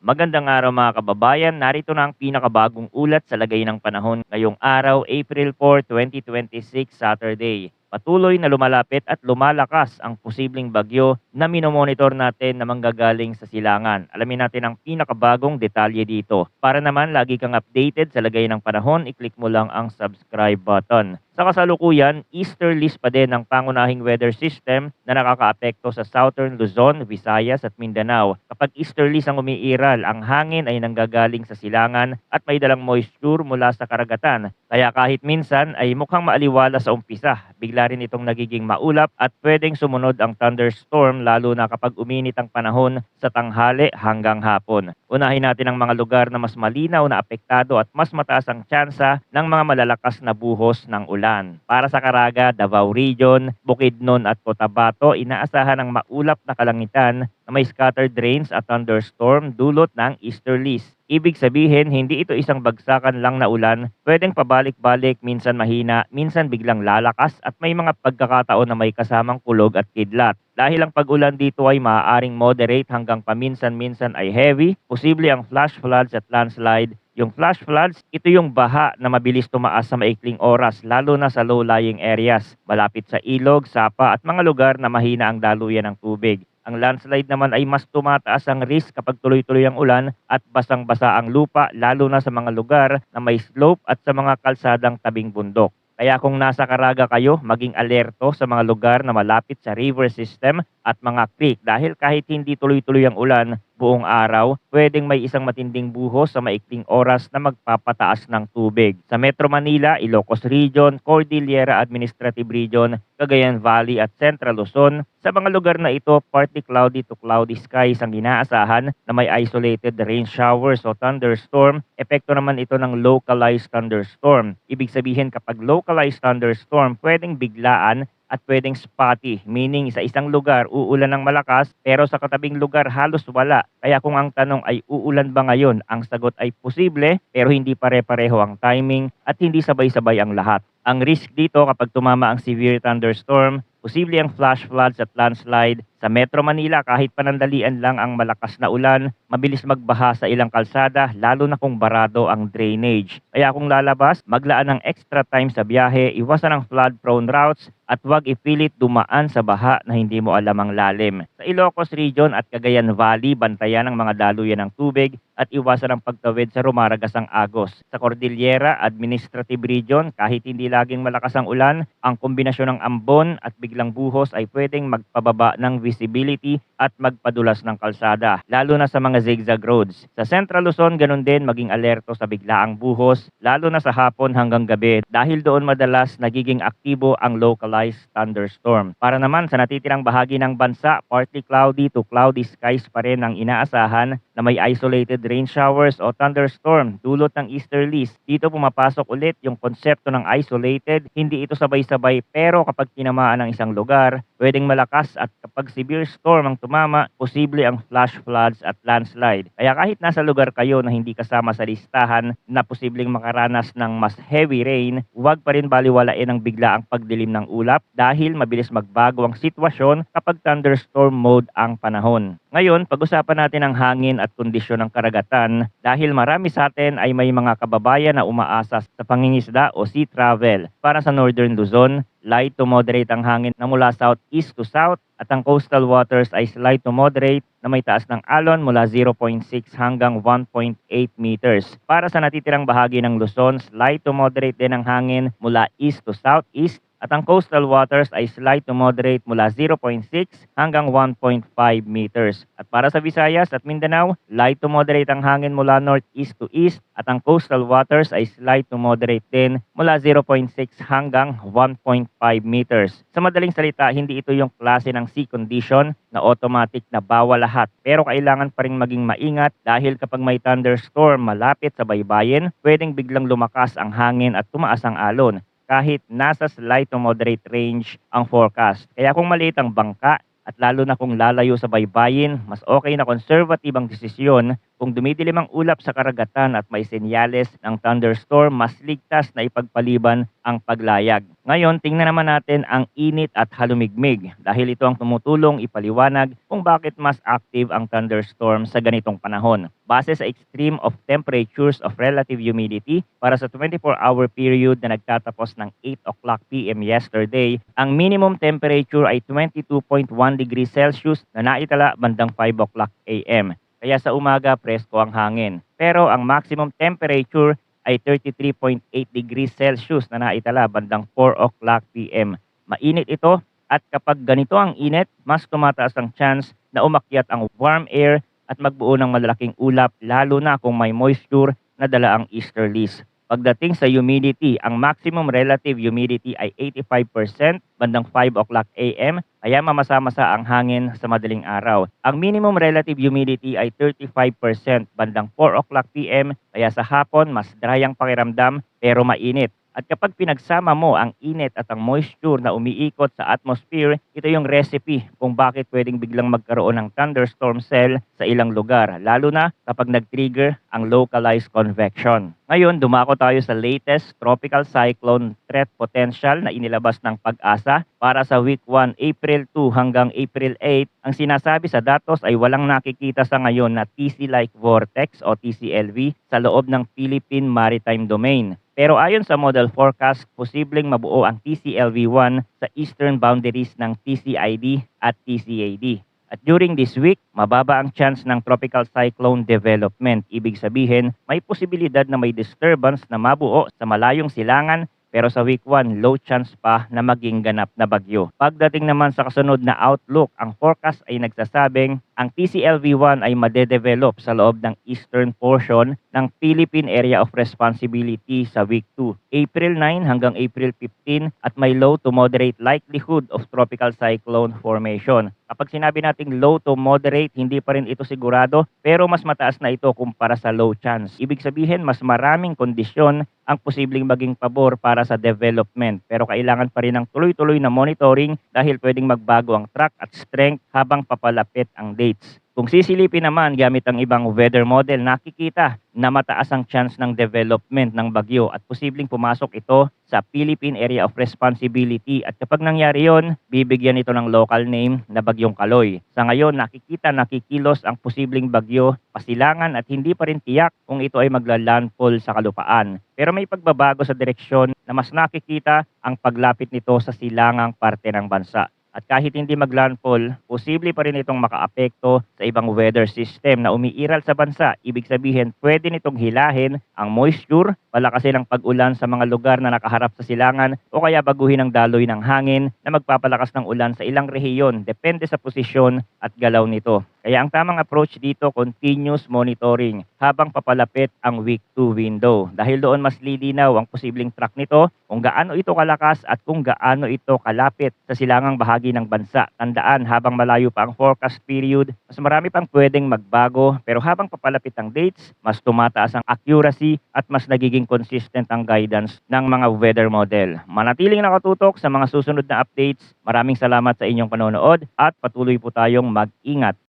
Magandang araw mga kababayan, narito na ang pinakabagong ulat sa lagay ng panahon ngayong araw, April 4, 2026, Saturday. Patuloy na lumalapit at lumalakas ang posibleng bagyo na minomonitor natin na manggagaling sa silangan. Alamin natin ang pinakabagong detalye dito. Para naman lagi kang updated sa lagay ng panahon, i-click mo lang ang subscribe button. Sa kasalukuyan, easterlies pa din ang pangunahing weather system na nakakaapekto sa southern Luzon, Visayas at Mindanao. Kapag easterlies ang umiiral, ang hangin ay nanggagaling sa silangan at may dalang moisture mula sa karagatan. Kaya kahit minsan ay mukhang maaliwala sa umpisa, bigla rin itong nagiging maulap at pwedeng sumunod ang thunderstorm lalo na kapag uminit ang panahon sa tanghali hanggang hapon. Unahin natin ang mga lugar na mas malinaw na apektado at mas mataas ang tsansa ng mga malalakas na buhos ng ulan. Para sa Caraga, Davao Region, Bukidnon at Cotabato, inaasahan ang maulap na kalangitan na may scattered rains at thunderstorm dulot ng easterlies. Ibig sabihin, hindi ito isang bagsakan lang na ulan, pwedeng pabalik-balik, minsan mahina, minsan biglang lalakas at may mga pagkakataon na may kasamang kulog at kidlat. Dahil ang pag-ulan dito ay maaaring moderate hanggang paminsan-minsan ay heavy, posible ang flash floods at landslide. Yung flash floods, ito yung baha na mabilis tumaas sa maikling oras, lalo na sa low-lying areas, malapit sa ilog, sapa at mga lugar na mahina ang daluyan ng tubig. Ang landslide naman ay mas tumataas ang risk kapag tuloy-tuloy ang ulan at basang-basa ang lupa, lalo na sa mga lugar na may slope at sa mga kalsadang tabing bundok. Kaya kung nasa Caraga kayo, maging alerto sa mga lugar na malapit sa river system at mga creek dahil kahit hindi tuloy-tuloy ang ulan buong araw, pwedeng may isang matinding buhos sa maikling oras na magpapataas ng tubig. Sa Metro Manila, Ilocos Region, Cordillera Administrative Region, Cagayan Valley at Central Luzon, sa mga lugar na ito, partly cloudy to cloudy skies ang inaasahan na may isolated rain showers o thunderstorm. Epekto naman ito ng localized thunderstorm. Ibig sabihin kapag localized thunderstorm, pwedeng biglaan at pwedeng spotty, meaning sa isang lugar uulan ng malakas pero sa katabing lugar halos wala. Kaya kung ang tanong ay uulan ba ngayon, ang sagot ay posible pero hindi pare-pareho ang timing at hindi sabay-sabay ang lahat. Ang risk dito kapag tumama ang severe thunderstorm, posible ang flash floods at landslide. Sa Metro Manila, kahit panandalian lang ang malakas na ulan, mabilis magbaha sa ilang kalsada, lalo na kung barado ang drainage. Kaya kung lalabas, maglaan ng extra time sa biyahe, iwasan ang flood-prone routes, at huwag ipilit dumaan sa baha na hindi mo alam ang lalim. Sa Ilocos Region at Cagayan Valley, bantayan ang mga daluyan ng tubig at iwasan ang pagtawid sa rumaragasang agos. Sa Cordillera Administrative Region, kahit hindi laging malakas ang ulan, ang kombinasyon ng ambon at biglang buhos ay pwedeng magpababa ng visibility at magpadulas ng kalsada, lalo na sa mga zigzag roads. Sa Central Luzon, ganun din maging alerto sa biglaang buhos, lalo na sa hapon hanggang gabi dahil doon madalas nagiging aktibo ang localized thunderstorm. Para naman sa natitirang bahagi ng bansa, partly cloudy to cloudy skies pa rin ang inaasahan na may isolated rain showers o thunderstorm dulot ng easterlies. Dito pumapasok ulit yung konsepto ng isolated, hindi ito sabay-sabay pero kapag tinamaan ng isang lugar, pwedeng malakas at kapag severe storm ang tumama, posible ang flash floods at landslide. Kaya kahit nasa lugar kayo na hindi kasama sa listahan na posibleng makaranas ng mas heavy rain, huwag pa rin baliwalain ang biglaang pagdilim ng ulap dahil mabilis magbago ang sitwasyon kapag thunderstorm mode ang panahon. Ngayon, pag-usapan natin ang hangin at kondisyon ng karagatan dahil marami sa atin ay may mga kababayan na umaasa sa pangingisda o sea travel. Para sa Northern Luzon, light to moderate ang hangin na mula southeast to south at ang coastal waters ay slight to moderate na may taas ng alon mula 0.6 hanggang 1.8 meters. Para sa natitirang bahagi ng Luzon, slight to moderate din ang hangin mula east to southeast at ang coastal waters ay slight to moderate mula 0.6 hanggang 1.5 meters. At para sa Visayas at Mindanao, light to moderate ang hangin mula northeast to east at ang coastal waters ay slight to moderate din mula 0.6 hanggang 1.5 meters. Sa madaling salita, hindi ito yung klase ng sea condition na automatic na bawal lahat. Pero kailangan pa rin maging maingat dahil kapag may thunderstorm malapit sa baybayin, pwedeng biglang lumakas ang hangin at tumaas ang alon kahit nasa slight to moderate range ang forecast. Kaya kung maliit ang bangka at lalo na kung lalayo sa baybayin, mas okay na conservative ang desisyon Kung dumidilim ang ulap sa karagatan at may senyales ng thunderstorm, mas ligtas na ipagpaliban ang paglayag. Ngayon, tingnan naman natin ang init at halumigmig dahil ito ang tumutulong ipaliwanag kung bakit mas active ang thunderstorm sa ganitong panahon. Base sa extreme of temperatures of relative humidity para sa 24-hour period na nagtatapos ng 8 o'clock p.m. yesterday, ang minimum temperature ay 22.1 degrees Celsius na naitala bandang 5 o'clock a.m. Kaya sa umaga, presko ang hangin. Pero ang maximum temperature ay 33.8 degrees Celsius na naitala bandang 4 o'clock p.m. Mainit ito at kapag ganito ang init, mas tumataas ang chance na umakyat ang warm air at magbuo ng malalaking ulap lalo na kung may moisture na dala ang easterlies. Pagdating sa humidity, ang maximum relative humidity ay 85% bandang 5 o'clock a.m. kaya mamasa-masa ang hangin sa madaling araw. Ang minimum relative humidity ay 35% bandang 4 o'clock p.m. kaya sa hapon mas dry ang pakiramdam pero mainit. At kapag pinagsama mo ang init at ang moisture na umiikot sa atmosphere, ito yung recipe kung bakit pwedeng biglang magkaroon ng thunderstorm cell sa ilang lugar, lalo na kapag nag-trigger ang localized convection. Ngayon, dumako tayo sa latest tropical cyclone threat potential na inilabas ng Pag-asa para sa week 1, April 2 hanggang April 8. Ang sinasabi sa datos ay walang nakikita sa ngayon na TC-like vortex o TCLV sa loob ng Philippine Maritime Domain. Pero ayon sa model forecast, posibleng mabuo ang TCLV-1 sa eastern boundaries ng TCID at TCAD. At during this week, mababa ang chance ng tropical cyclone development. Ibig sabihin, may posibilidad na may disturbance na mabuo sa malayong silangan pero sa week 1, low chance pa na maging ganap na bagyo. Pagdating naman sa kasunod na outlook, ang forecast ay nagsasabing ang TCLV-1 ay madedevelop sa loob ng eastern portion ng Philippine Area of Responsibility sa week 2, April 9 hanggang April 15 at may low to moderate likelihood of tropical cyclone formation. Kapag sinabi nating low to moderate, hindi pa rin ito sigurado pero mas mataas na ito kumpara sa low chance. Ibig sabihin, mas maraming kondisyon ang posibleng maging pabor para sa development. Pero kailangan pa rin ng tuloy-tuloy na monitoring dahil pwedeng magbago ang track at strength habang papalapit ang dates. Kung sisilipin naman gamit ang ibang weather model, nakikita na mataas ang chance ng development ng bagyo at posibleng pumasok ito sa Philippine Area of Responsibility at kapag nangyari yon, bibigyan ito ng local name na Bagyong Kaloy. Sa ngayon, nakikilos ang posibleng bagyo, pasilangan at hindi pa rin tiyak kung ito ay magla-landfall sa kalupaan. Pero may pagbabago sa direksyon na mas nakikita ang paglapit nito sa silangang parte ng bansa. At kahit hindi maglandfall, posible pa rin itong makaapekto sa ibang weather system na umiiral sa bansa. Ibig sabihin, pwede nitong hilahin ang moisture, palakasin ang pag-ulan sa mga lugar na nakaharap sa silangan o kaya baguhin ang daloy ng hangin na magpapalakas ng ulan sa ilang rehiyon depende sa posisyon at galaw nito. Kaya ang tamang approach dito, continuous monitoring habang papalapit ang week 2 window. Dahil doon mas lilinaw ang posibleng track nito, kung gaano ito kalakas at kung gaano ito kalapit sa silangang bahagi ng bansa. Tandaan, habang malayo pa ang forecast period, mas marami pang pwedeng magbago pero habang papalapit ang dates, mas tumataas ang accuracy at mas nagiging consistent ang guidance ng mga weather model. Manatiling nakatutok sa mga susunod na updates. Maraming salamat sa inyong panonood at patuloy po tayong mag-ingat.